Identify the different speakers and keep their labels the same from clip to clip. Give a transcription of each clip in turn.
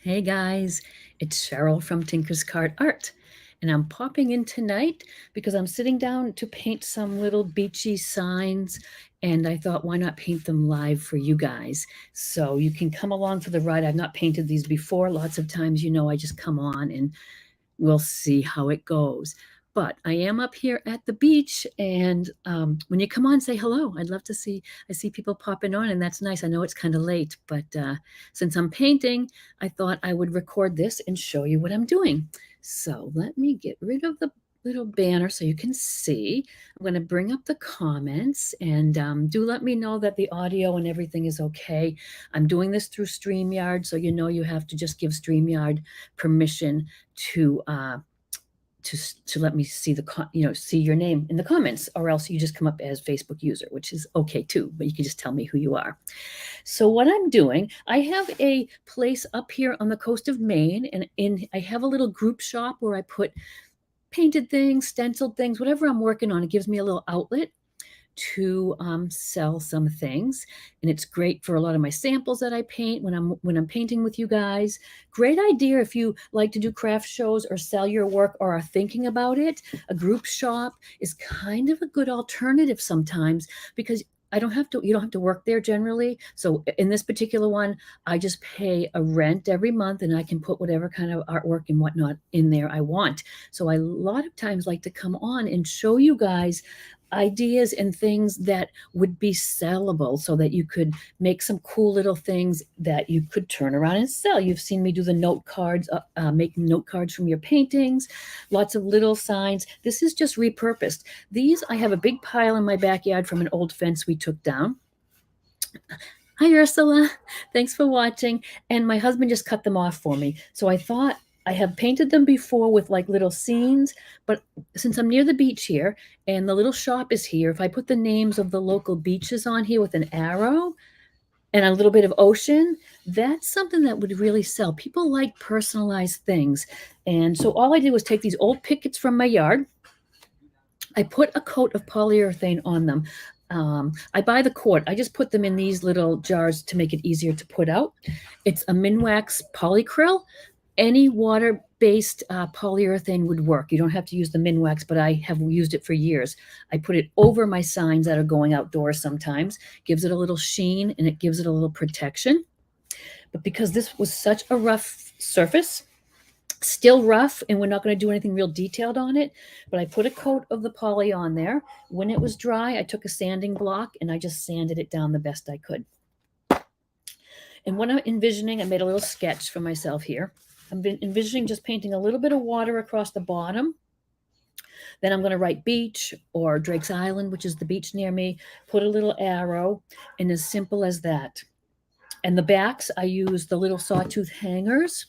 Speaker 1: Hey guys, it's Cheryl from Tinker's Card Art, and I'm popping in tonight because I'm sitting down to paint some little beachy signs, and I thought, why not paint them live for you guys? So you can come along for the ride. I've not painted these before. Lots of times, I just come on and we'll see how it goes. But I am up here at the beach, and when you come on, say hello. I'd love to see. I see people popping on, and that's nice. I know it's kind of late, but since I'm painting, I thought I would record this and show you what I'm doing. So let me get rid of the little banner so you can see. I'm going to bring up the comments, and do let me know that the audio and everything is okay. I'm doing this through StreamYard, so you have to just give StreamYard permission to let me see see your name in the comments, or else you just come up as Facebook user, which is okay too, but you can just tell me who you are. So what I'm doing, I have a place up here on the coast of Maine, and I have a little group shop where I put painted things, stenciled things, whatever I'm working on. It gives me a little outlet to sell some things, and it's great for a lot of my samples that I paint when I'm painting with you guys. Great idea if you like to do craft shows or sell your work or are thinking about it. A group shop is kind of a good alternative sometimes because you don't have to work there generally. So in this particular one, I just pay a rent every month, and I can put whatever kind of artwork and whatnot in there I want. So I a lot of times like to come on and show you guys ideas and things that would be sellable so that you could make some cool little things that you could turn around and sell. You've seen me do the note cards, making note cards from your paintings, lots of little signs. This is just repurposed. These, I have a big pile in my backyard from an old fence we took down. Hi, Ursula. Thanks for watching. And my husband just cut them off for me. So I thought I have painted them before with like little scenes, but since I'm near the beach here and the little shop is here, if I put the names of the local beaches on here with an arrow and a little bit of ocean, that's something that would really sell. People like personalized things. And so all I did was take these old Pickets from my yard. I put a coat of polyurethane on them. I buy the quart. I just put them in these little jars to make it easier to put out. It's a Minwax polycryl. Any water-based polyurethane would work. You don't have to use the Minwax, but I have used it for years. I put it over my signs that are going outdoors sometimes. Gives it a little sheen, and it gives it a little protection. But because this was such a rough surface, still rough, and we're not going to do anything real detailed on it, but I put a coat of the poly on there. When it was dry, I took a sanding block and I just sanded it down the best I could. And what I'm envisioning, I made a little sketch for myself here. I'm envisioning just painting a little bit of water across the bottom. Then I'm going to write beach or Drake's Island, which is the beach near me, put a little arrow, and as simple as that. And the backs, I use the little sawtooth hangers.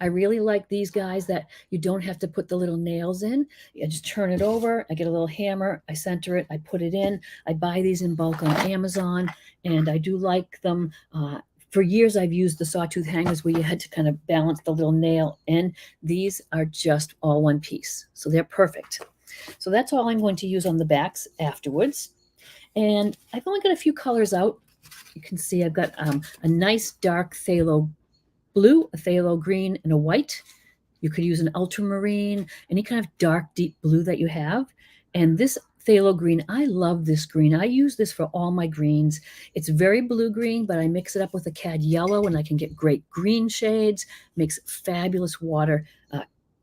Speaker 1: I really like these guys that you don't have to put the little nails in. I just turn it over. I get a little hammer. I center it. I put it in. I buy these in bulk on Amazon, and I do like them. For years, I've used the sawtooth hangers where you had to kind of balance the little nail in. These are just all one piece, so they're perfect. So that's all I'm going to use on the backs afterwards. And I've only got a few colors out. You can see I've got a nice dark phthalo blue, a phthalo green, and a white. You could use an ultramarine, any kind of dark, deep blue that you have. And this phthalo green, I love this green. I use this for all my greens. It's very blue-green, but I mix it up with a cad yellow, and I can get great green shades. Makes fabulous water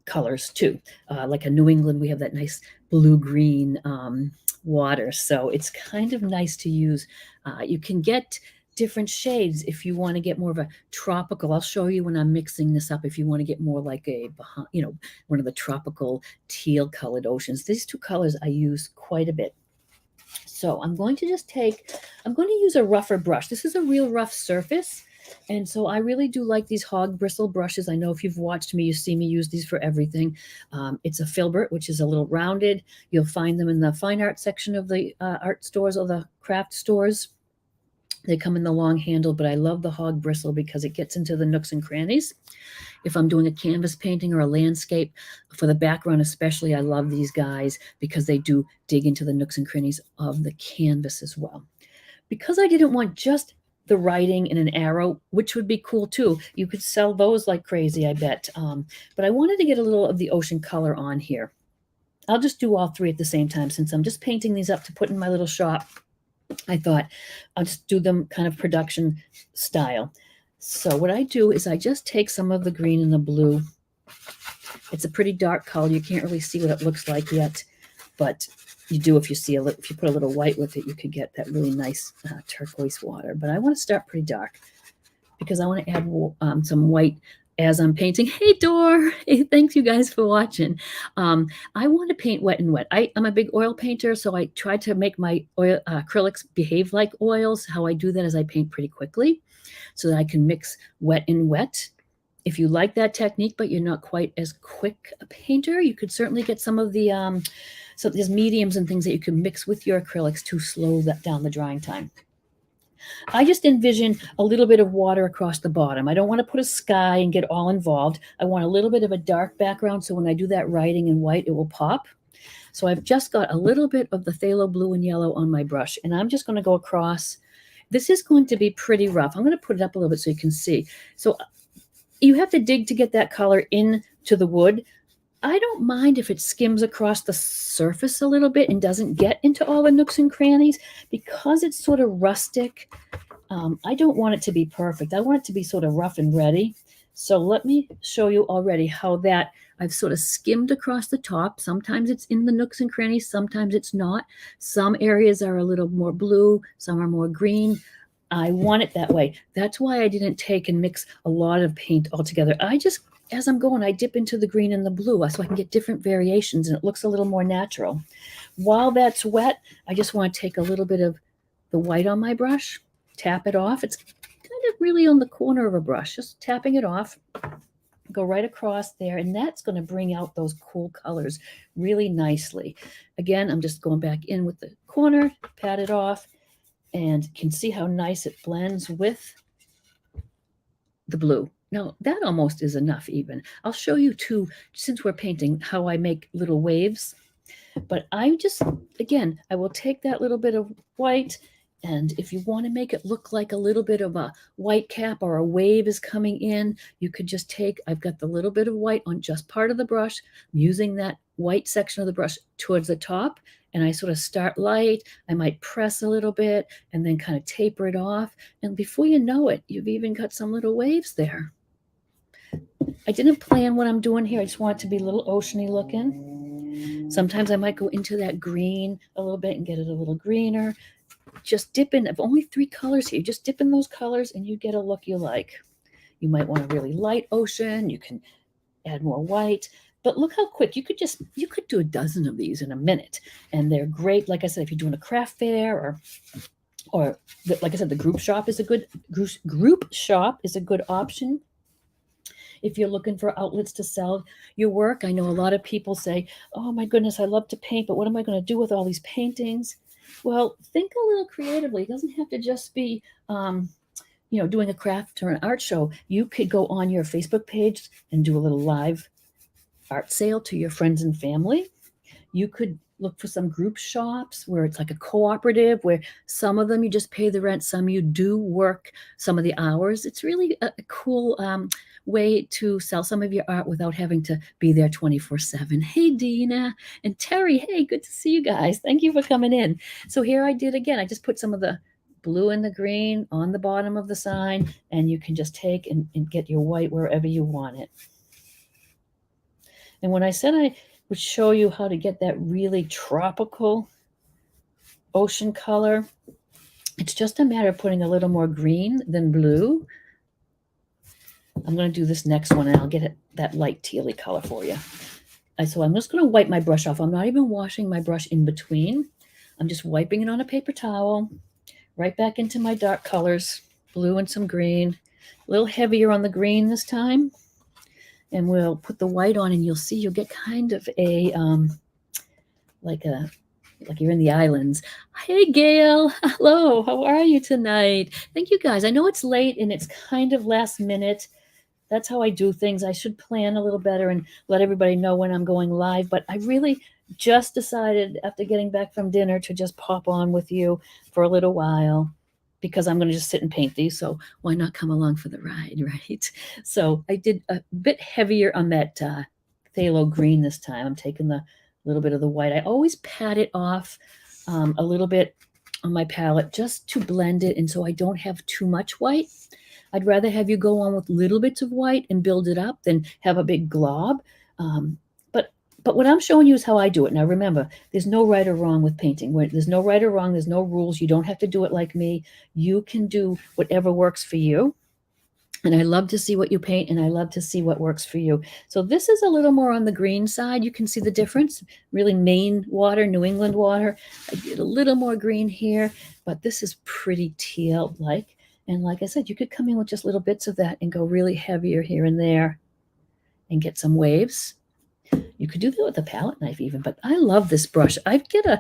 Speaker 1: colors, too. Like a New England, we have that nice blue-green water, so it's kind of nice to use. You can get different shades if you want to get more of a tropical. I'll show you when I'm mixing this up if you want to get more like a, one of the tropical teal colored oceans. These two colors I use quite a bit. So I'm going to use a rougher brush. This is a real rough surface. And so I really do like these hog bristle brushes. I know if you've watched me, you see me use these for everything. It's a filbert, which is a little rounded. You'll find them in the fine art section of the art stores or the craft stores. They come in the long handle, but I love the hog bristle because it gets into the nooks and crannies. If I'm doing a canvas painting or a landscape, for the background especially, I love these guys because they do dig into the nooks and crannies of the canvas as well. Because I didn't want just the writing in an arrow, which would be cool too. You could sell those like crazy, I bet. But I wanted to get a little of the ocean color on here. I'll just do all three at the same time since I'm just painting these up to put in my little shop. I thought I'll just do them kind of production style. So what I do is I just take some of the green and the blue. It's a pretty dark color. You can't really see what it looks like yet, but you do if you see if you put a little white with it, you could get that really nice turquoise water. But I want to start pretty dark because I want to add some white as I'm painting. Hey, Dor. Hey, thanks you guys for watching. I want to paint wet and wet. I'm a big oil painter, so I try to make my oil acrylics behave like oils. How I do that is I paint pretty quickly so that I can mix wet and wet. If you like that technique, but you're not quite as quick a painter, you could certainly get some of the so there's mediums and things that you can mix with your acrylics to slow that down the drying time. I just envision a little bit of water across the bottom. I don't want to put a sky and get all involved. I want a little bit of a dark background so when I do that writing in white, it will pop. So I've just got a little bit of the phthalo blue and yellow on my brush, and I'm just going to go across. This is going to be pretty rough. I'm going to put it up a little bit so you can see. So you have to dig to get that color into the wood. I don't mind if it skims across the surface a little bit and doesn't get into all the nooks and crannies because it's sort of rustic. I don't want it to be perfect. I want it to be sort of rough and ready. So let me show you already how that I've sort of skimmed across the top. Sometimes it's in the nooks and crannies, sometimes it's not. Some areas are a little more blue, some are more green. I want it that way. That's why I didn't take and mix a lot of paint altogether. I just, as I'm going, I dip into the green and the blue so I can get different variations and it looks a little more natural. While that's wet, I just want to take a little bit of the white on my brush, tap it off. It's kind of really on the corner of a brush, just tapping it off, go right across there, and that's going to bring out those cool colors really nicely. Again, I'm just going back in with the corner, pat it off, and can see how nice it blends with the blue. Now, that almost is enough even. I'll show you too, since we're painting, how I make little waves. But I just, again, I will take that little bit of white, and if you want to make it look like a little bit of a white cap or a wave is coming in, you could just take, I've got the little bit of white on just part of the brush. I'm using that white section of the brush towards the top, and I sort of start light. I might press a little bit and then kind of taper it off. And before you know it, you've even got some little waves there. I didn't plan what I'm doing here. I just want it to be a little oceany looking. Sometimes I might go into that green a little bit and get it a little greener. Just dip in. I've only 3 colors here. Just dip in those colors and you get a look you like. You might want a really light ocean. You can add more white. But look how quick you could do a dozen of these in a minute. And they're great. Like I said, if you're doing a craft fair or like I said, the group shop is a good option. If you're looking for outlets to sell your work, I know a lot of people say, oh my goodness, I love to paint, but what am I going to do with all these paintings? Well, think a little creatively. It doesn't have to just be, doing a craft or an art show. You could go on your Facebook page and do a little live art sale to your friends and family. You could look for some group shops where it's like a cooperative, where some of them you just pay the rent, some you do work some of the hours. It's really a cool way to sell some of your art without having to be there 24/7. Hey, Dina and Terry. Hey, good to see you guys. Thank you for coming in. So here I did again. I just put some of the blue and the green on the bottom of the sign, and you can just take and get your white wherever you want it. And when I said I would show you how to get that really tropical ocean color, it's just a matter of putting a little more green than blue. I'm going to do this next one and I'll get that light tealy color for you. So I'm just going to wipe my brush off. I'm not even washing my brush in between. I'm just wiping it on a paper towel, right back into my dark colors, blue and some green, a little heavier on the green this time. And we'll put the white on and you'll see you'll get kind of a, like you're in the islands. Hey, Gail. Hello. How are you tonight? Thank you, guys. I know it's late and it's kind of last minute. That's how I do things. I should plan a little better and let everybody know when I'm going live. But I really just decided after getting back from dinner to just pop on with you for a little while. because I'm going to just sit and paint these. So why not come along for the ride, right? So I did a bit heavier on that phthalo green this time. I'm taking the little bit of the white. I always pat it off a little bit on my palette just to blend it, and so I don't have too much white. I'd rather have you go on with little bits of white and build it up than have a big glob. Um, but what I'm showing you is how I do it. Now remember, there's no right or wrong with painting. There's no right or wrong. There's no rules. You don't have to do it like me. You can do whatever works for you. And I love to see what you paint, and I love to see what works for you. So this is a little more on the green side. You can see the difference. Really Maine water, New England water. I did a little more green here, but this is pretty teal-like. And like I said, you could come in with just little bits of that and go really heavier here and there and get some waves. You could do that with a palette knife even, but I love this brush. I can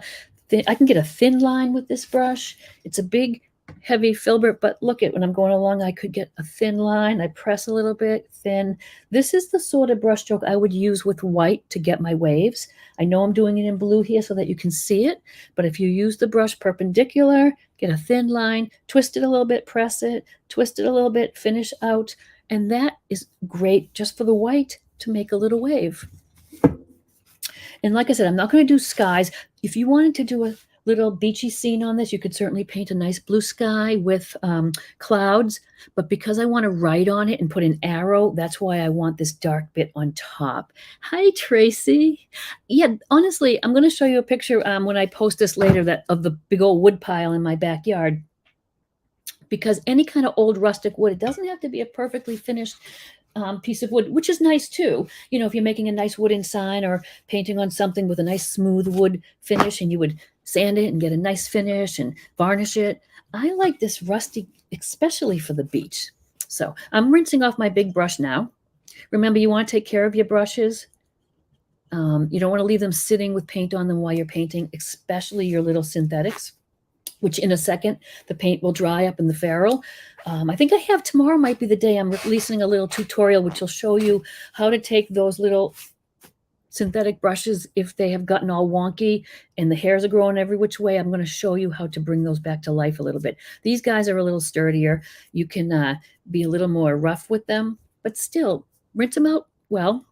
Speaker 1: get a thin line with this brush. It's a big, heavy filbert, but look at when I'm going along, I could get a thin line. I press a little bit, thin. This is the sort of brush stroke I would use with white to get my waves. I know I'm doing it in blue here so that you can see it, but if you use the brush perpendicular, get a thin line, twist it a little bit, press it, twist it a little bit, finish out, and that is great just for the white to make a little wave. And like I said, I'm not going to do skies. If you wanted to do a little beachy scene on this, you could certainly paint a nice blue sky with clouds. But because I want to write on it and put an arrow, that's why I want this dark bit on top. Hi, Tracy. Yeah, honestly, I'm going to show you a picture when I post this later of the big old wood pile in my backyard. Because any kind of old rustic wood, it doesn't have to be a perfectly finished piece of wood, which is nice too. You know, if you're making a nice wooden sign or painting on something with a nice smooth wood finish, and you would sand it and get a nice finish and varnish it. I like this rusty, especially for the beach. So I'm rinsing off my big brush now. Remember, you want to take care of your brushes. You don't want to leave them sitting with paint on them while you're painting, especially your little synthetics, which in a second, the paint will dry up in the ferrule. I think I have tomorrow might be the day I'm releasing a little tutorial, which will show you how to take those little synthetic brushes if they have gotten all wonky and the hairs are growing every which way. I'm going to show you how to bring those back to life a little bit. These guys are a little sturdier. You can be a little more rough with them, but still rinse them out well.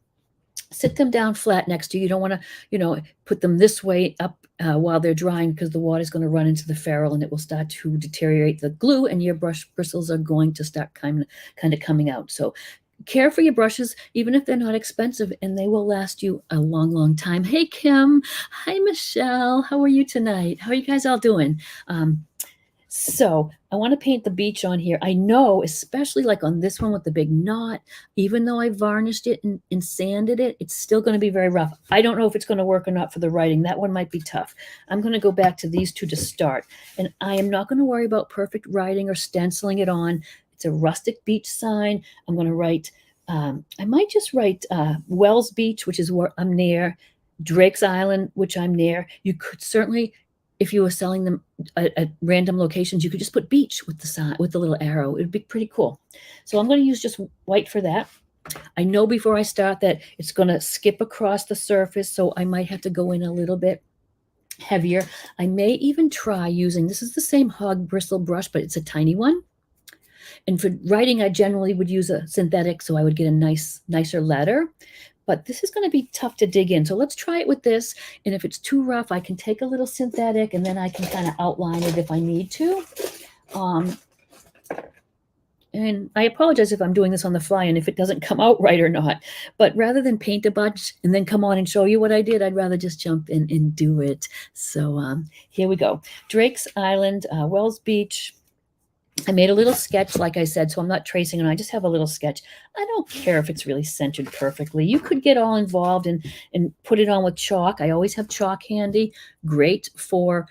Speaker 1: Sit them down flat next to you. You don't want to, put them this way up while they're drying, because the water is going to run into the ferrule and it will start to deteriorate the glue, and your brush bristles are going to start kind of coming out. So care for your brushes, even if they're not expensive, and they will last you a long, long time. Hey, Kim. Hi, Michelle. How are you tonight? How are you guys all doing? So I want to paint the beach on here. I know, especially like on this one with the big knot, even though I varnished it and sanded it, it's still going to be very rough. I don't know if it's going to work or not for the writing. That one might be tough. I'm going to go back to these two to start. And I am not going to worry about perfect writing or stenciling it on. It's a rustic beach sign. I'm going to write, I might just write Wells Beach, which is where I'm near, Drake's Island, which I'm near. You could certainly, if you were selling them at random locations, you could just put beach with the sign, with the little arrow. It would be pretty cool. So I'm going to use just white for that. I know before I start that it's going to skip across the surface, so I might have to go in a little bit heavier. I may even try using, this is the same hog bristle brush, but it's a tiny one. And for writing, I generally would use a synthetic, so I would get a nicer letter. But this is going to be tough to dig in. So let's try it with this. And if it's too rough, I can take a little synthetic and then I can kind of outline it if I need to. And I apologize if I'm doing this on the fly and if it doesn't come out right or not. But rather than paint a bunch and then come on and show you what I did, I'd rather just jump in and do it. So here we go. Drake's Island, Wells Beach. I made a little sketch, like I said, so I'm not tracing, and I just have a little sketch. I don't care if it's really centered perfectly. You could get all involved and put it on with chalk. I always have chalk handy. Great for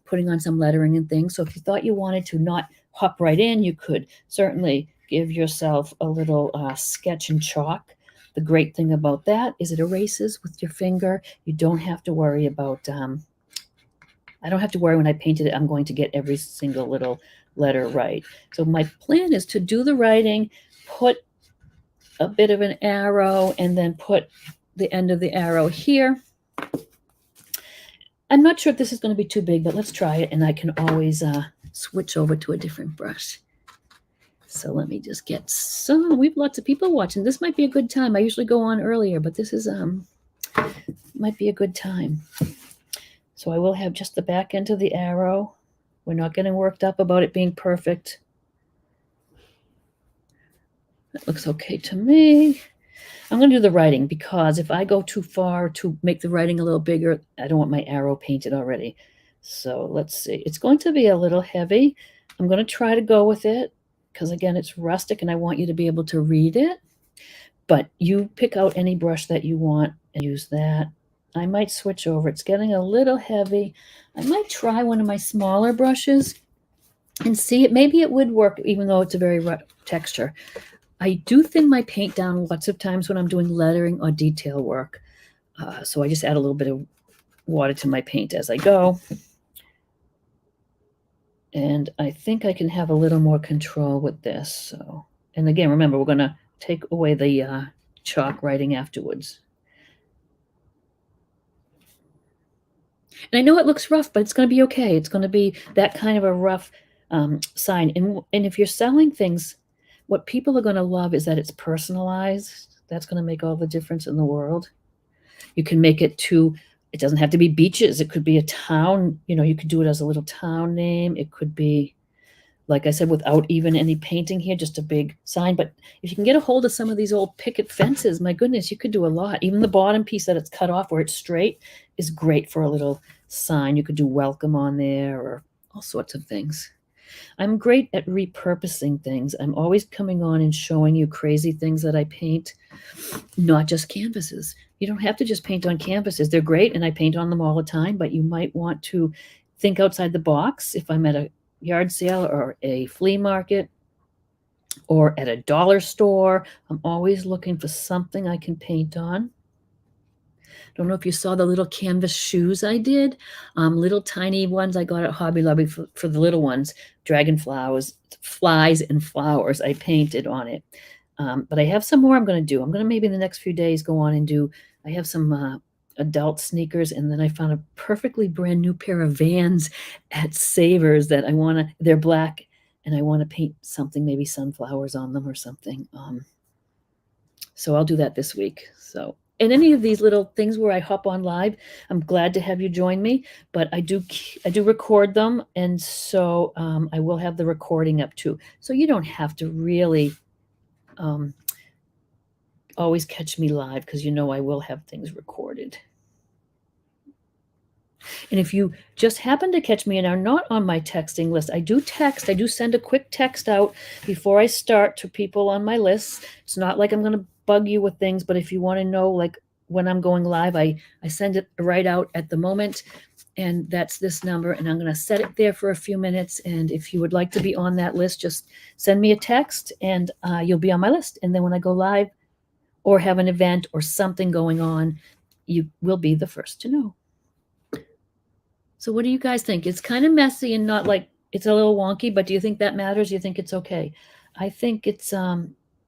Speaker 1: putting on some lettering and things. So if you thought you wanted to not hop right in, you could certainly give yourself a little sketch in chalk. The great thing about that is it erases with your finger. You don't have to worry about, I don't have to worry when I painted it, I'm going to get every single little letter right. So my plan is to do the writing, put a bit of an arrow, and then put the end of the arrow here. I'm not sure if this is going to be too big, but let's try it, and I can always switch over to a different brush. So let me just get some. We have lots of people watching. This might be a good time. I usually go on earlier, but this is might be a good time. So I will have just the back end of the arrow. We're not getting worked up about it being perfect. That looks okay to me. I'm going to do the writing because if I go too far to make the writing a little bigger, I don't want my arrow painted already. So let's see. It's going to be a little heavy. I'm going to try to go with it because, again, it's rustic and I want you to be able to read it. But you pick out any brush that you want and use that. I might switch over. It's getting a little heavy. I might try one of my smaller brushes and see it. Maybe it would work even though it's a very rough texture. I do thin my paint down lots of times when I'm doing lettering or detail work. So I just add a little bit of water to my paint as I go. And I think I can have a little more control with this. So, and again, remember, we're going to take away the chalk writing afterwards. And I know it looks rough, but it's going to be okay. It's going to be that kind of a rough sign. And if you're selling things, what people are going to love is that it's personalized. That's going to make all the difference in the world. You can make it it doesn't have to be beaches. It could be a town. You know, you could do it as a little town name. It could be, like I said, without even any painting here, just a big sign. But if you can get a hold of some of these old picket fences, my goodness, you could do a lot. Even the bottom piece that it's cut off where it's straight is great for a little sign. You could do welcome on there or all sorts of things. I'm great at repurposing things. I'm always coming on and showing you crazy things that I paint, not just canvases. You don't have to just paint on canvases. They're great, and I paint on them all the time, but you might want to think outside the box. If I'm at a yard sale or a flea market or at a dollar store, I'm always looking for something I can paint on. Don't know if you saw the little canvas shoes I did. Little tiny ones I got at Hobby Lobby for the little ones. Dragonflies, flies and flowers I painted on it. But I have some more I'm going to do. I'm going to maybe in the next few days go on and do, I have some adult sneakers, and then I found a perfectly brand new pair of Vans at Savers that they're black, and I want to paint something, maybe sunflowers on them or something. So I'll do that this week. So, and any of these little things where I hop on live, I'm glad to have you join me, but I do record them. And so I will have the recording up too. So you don't have to really always catch me live because you know I will have things recorded. And if you just happen to catch me and are not on my texting list, I do send a quick text out before I start to people on my list. It's not like I'm going to bug you with things, but if you want to know like when I'm going live, I send it right out at the moment. And that's this number, and I'm going to set it there for a few minutes. And if you would like to be on that list, just send me a text and you'll be on my list. And then when I go live or have an event or something going on, you will be the first to know. So what do you guys think? It's kind of messy and not like it's a little wonky, but do you think that matters? Do you think it's okay? I think it's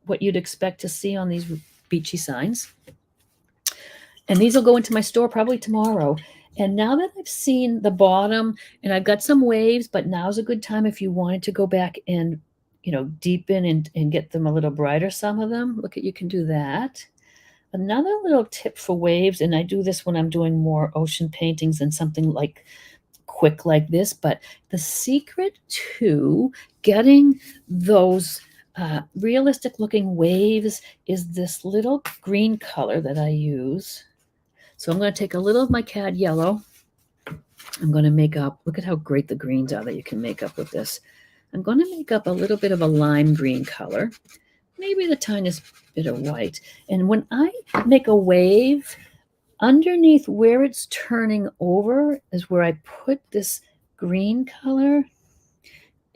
Speaker 1: what you'd expect to see on these Beachy signs. And these will go into my store probably tomorrow. And now that I've seen the bottom and I've got some waves, but now's a good time if you wanted to go back and, you know, deepen and get them a little brighter, some of them. Look at, you can do that. Another little tip for waves, and I do this when I'm doing more ocean paintings and something like quick like this, but the secret to getting those realistic looking waves is this little green color that I use. So I'm going to take a little of my cad yellow. I'm going to make up, look at how great the greens are that you can make up with this. I'm going to make up a little bit of a lime green color, maybe the tiniest bit of white. And when I make a wave, underneath where it's turning over is where I put this green color.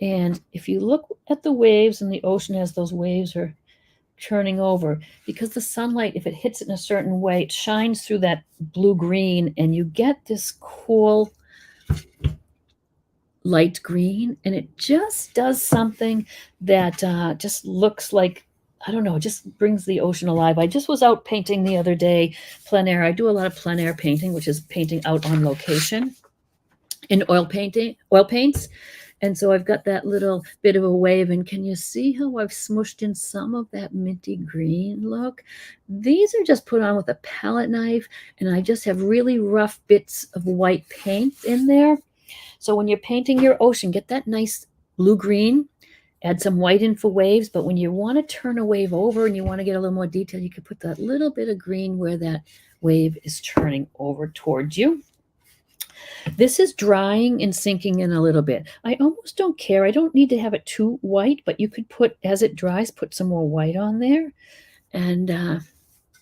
Speaker 1: And if you look at the waves in the ocean as those waves are turning over, because the sunlight, if it hits it in a certain way, it shines through that blue-green, and you get this cool light green, and it just does something that just looks like, I don't know, it just brings the ocean alive. I just was out painting the other day, plein air. I do a lot of plein air painting, which is painting out on location in oil paints. And so I've got that little bit of a wave, and can you see how I've smushed in some of that minty green look? These are just put on with a palette knife, and I just have really rough bits of white paint in there. So when you're painting your ocean, get that nice blue-green, add some white in for waves, but when you want to turn a wave over and you want to get a little more detail, you can put that little bit of green where that wave is turning over towards you. This is drying and sinking in a little bit. I almost don't care. I don't need to have it too white, but you could put, as it dries, put some more white on there. And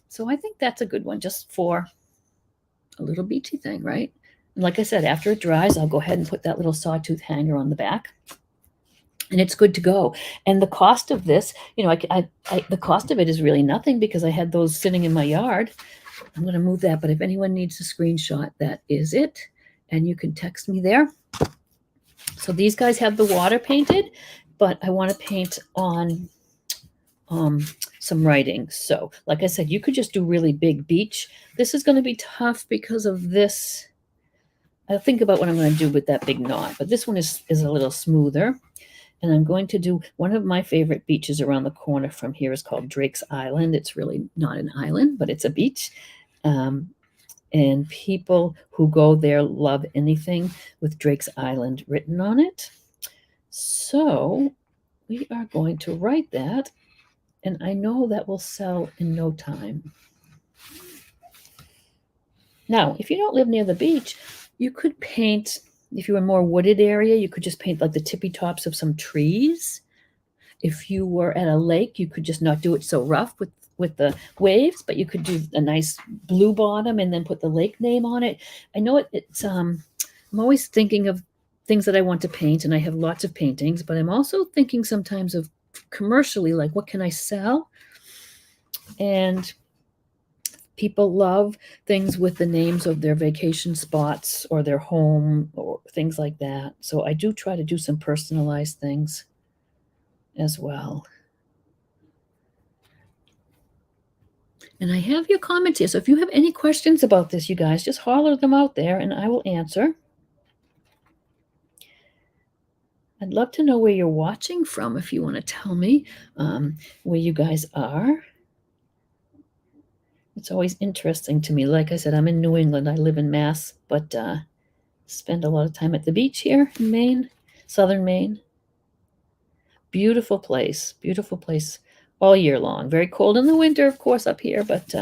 Speaker 1: so I think that's a good one just for a little beachy thing, right? And like I said, after it dries, I'll go ahead and put that little sawtooth hanger on the back. And it's good to go. And the cost of this, you know, the cost of it is really nothing because I had those sitting in my yard. I'm going to move that, but if anyone needs a screenshot, that is it. And you can text me there. So these guys have the water painted, but I want to paint on some writing. So like I said, you could just do really big beach. This is going to be tough because of this. I'll think about what I'm going to do with that big knot, but this one is a little smoother. And I'm going to do one of my favorite beaches around the corner from here is called Drake's Island. It's really not an island, but it's a beach. And people who go there love anything with Drake's Island written on it. So we are going to write that, and I know that will sell in no time. Now, if you don't live near the beach, you could paint, if you're in a more wooded area, you could just paint like the tippy tops of some trees. If you were at a lake, you could just not do it so rough with the waves, but you could do a nice blue bottom and then put the lake name on it. I know it's I'm always thinking of things that I want to paint, and I have lots of paintings, but I'm also thinking sometimes of commercially, like what can I sell? And people love things with the names of their vacation spots or their home or things like that. So I do try to do some personalized things as well. And I have your comments here. So if you have any questions about this, you guys, just holler them out there and I will answer. I'd love to know where you're watching from if you want to tell me where you guys are. It's always interesting to me. Like I said, I'm in New England. I live in Mass, but spend a lot of time at the beach here in Maine, southern Maine. Beautiful place all year long. Very cold in the winter, of course, up here, but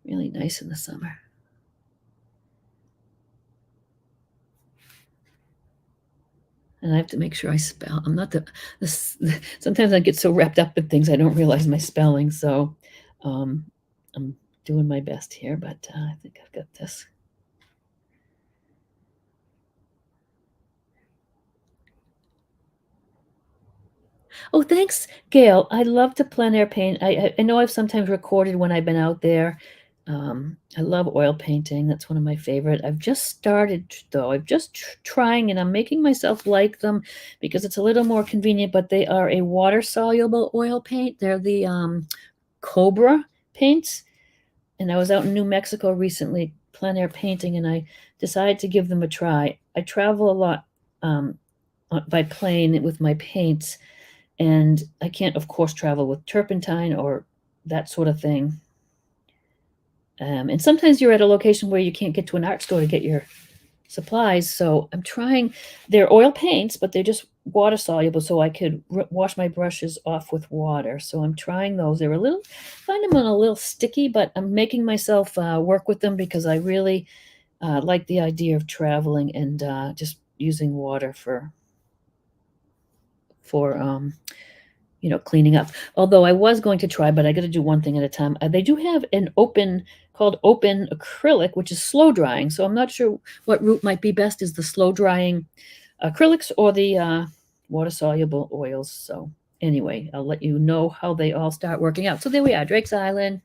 Speaker 1: really nice in the summer. And I have to make sure I spell. I'm not sometimes I get so wrapped up in things I don't realize my spelling. So I'm doing my best here, but I think I've got this. Oh, thanks, Gail. I love to plein air paint. I know I've sometimes recorded when I've been out there. I love oil painting. That's one of my favorite. I've just started, though. I'm just trying, and I'm making myself like them because it's a little more convenient, but they are a water-soluble oil paint. They're the Cobra paints. And I was out in New Mexico recently, plein air painting, and I decided to give them a try. I travel a lot by plane with my paints, and I can't, of course, travel with turpentine or that sort of thing. And sometimes you're at a location where you can't get to an art store to get your supplies. So I'm trying, they're oil paints, but they're just water soluble, so I could wash my brushes off with water. So I'm trying those. They're find them a little sticky, but I'm making myself work with them because I really like the idea of traveling and just using water for cleaning up. Although I was going to try, but I got to do one thing at a time. They do have an called open acrylic, which is slow drying. So I'm not sure what route might be best, is the slow drying acrylics or the water soluble oils. So anyway, I'll let you know how they all start working out. So there we are, Drake's Island.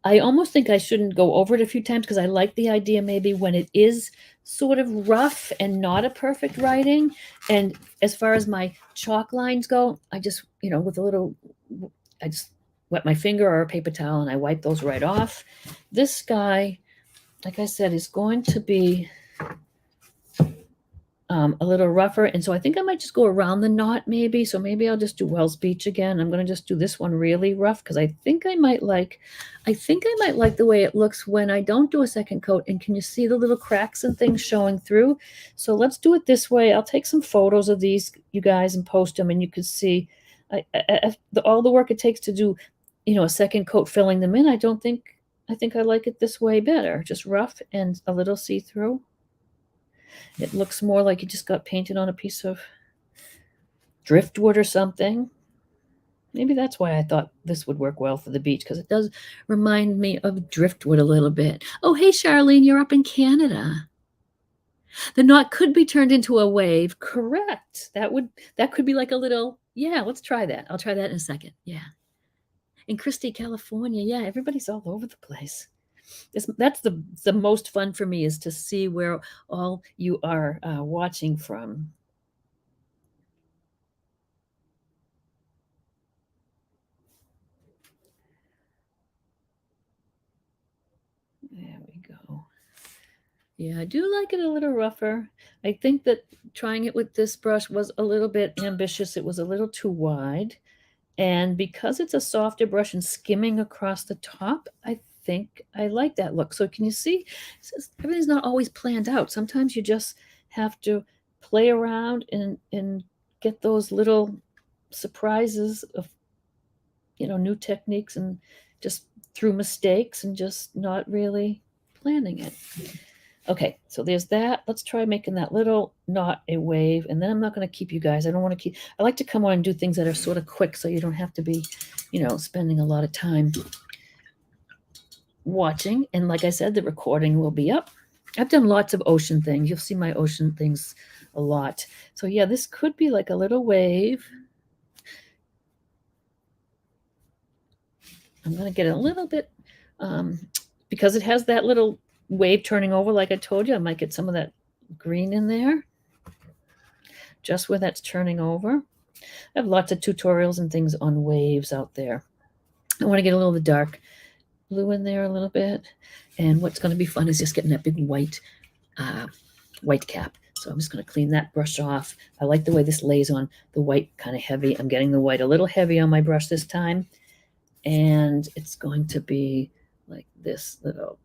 Speaker 1: I almost think I shouldn't go over it a few times because I like the idea maybe when it is sort of rough and not a perfect writing. And as far as my chalk lines go, I just, I just wet my finger or a paper towel and I wipe those right off. This guy, like I said, is going to be a little rougher. And so I think I might just go around the knot maybe. So maybe I'll just do Wells Beach again. I'm going to just do this one really rough because I think I might like the way it looks when I don't do a second coat. And can you see the little cracks and things showing through? So let's do it this way. I'll take some photos of these, you guys, and post them, and you can see all the work it takes to do, a second coat filling them in. I think I like it this way better, just rough and a little see-through. It looks more like it just got painted on a piece of driftwood or something. Maybe that's why I thought this would work well for the beach, because it does remind me of driftwood a little bit. Oh, hey, Charlene, you're up in Canada. The knot could be turned into a wave. Correct. That could be like a little, yeah, let's try that. I'll try that in a second. Yeah. In Christie, California. Yeah, everybody's all over the place. That's the most fun for me, is to see where all you are watching from. There we go. Yeah, I do like it a little rougher. I think that trying it with this brush was a little bit ambitious. It was a little too wide. And because it's a softer brush and skimming across the top, I think I like that look. So can you see? Everything's not always planned out. Sometimes you just have to play around and get those little surprises of, new techniques, and just through mistakes and just not really planning it. Okay, so there's that. Let's try making that little knot a wave, and then I'm not going to keep you guys. I like to come on and do things that are sort of quick, so you don't have to be, spending a lot of time watching. And like I said, the recording will be up. I've done lots of ocean things. You'll see my ocean things a lot. So yeah, this could be like a little wave. I'm going to get a little bit, because it has that little wave turning over, like I told you, I might get some of that green in there, just where that's turning over. I have lots of tutorials and things on waves out there. I want to get a little of the dark blue in there a little bit. And what's going to be fun is just getting that big white cap. So I'm just going to clean that brush off. I like the way this lays on the white, kind of heavy. I'm getting the white a little heavy on my brush this time. And it's going to be like this little.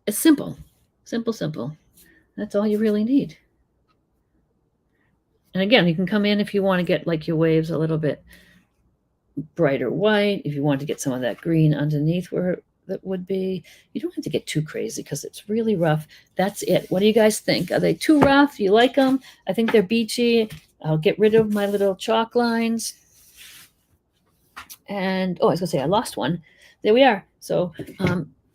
Speaker 1: It's simple. Simple. That's all you really need. And again, you can come in if you want to get like your waves a little bit brighter white. If you want to get some of that green underneath where that would be, you don't have to get too crazy because it's really rough. That's it. What do you guys think? Are they too rough? You like them? I think they're beachy. I'll get rid of my little chalk lines. And, I was going to say I lost one. There we are. So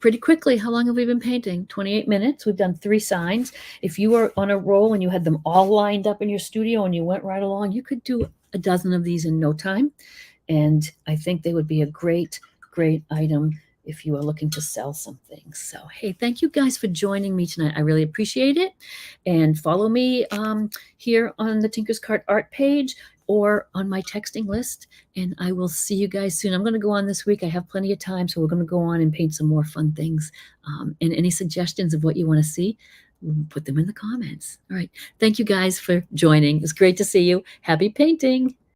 Speaker 1: pretty quickly, how long have we been painting? 28 minutes. We've done 3 signs. If you were on a roll and you had them all lined up in your studio and you went right along, you could do a dozen of these in no time. And I think they would be a great item if you are looking to sell something. So, hey, thank you guys for joining me tonight. I really appreciate it. And follow me here on the Tinker's Cart art page or on my texting list. And I will see you guys soon. I'm going to go on this week. I have plenty of time, so we're going to go on and paint some more fun things. And any suggestions of what you want to see, put them in the comments. All right. Thank you guys for joining. It's great to see you. Happy painting.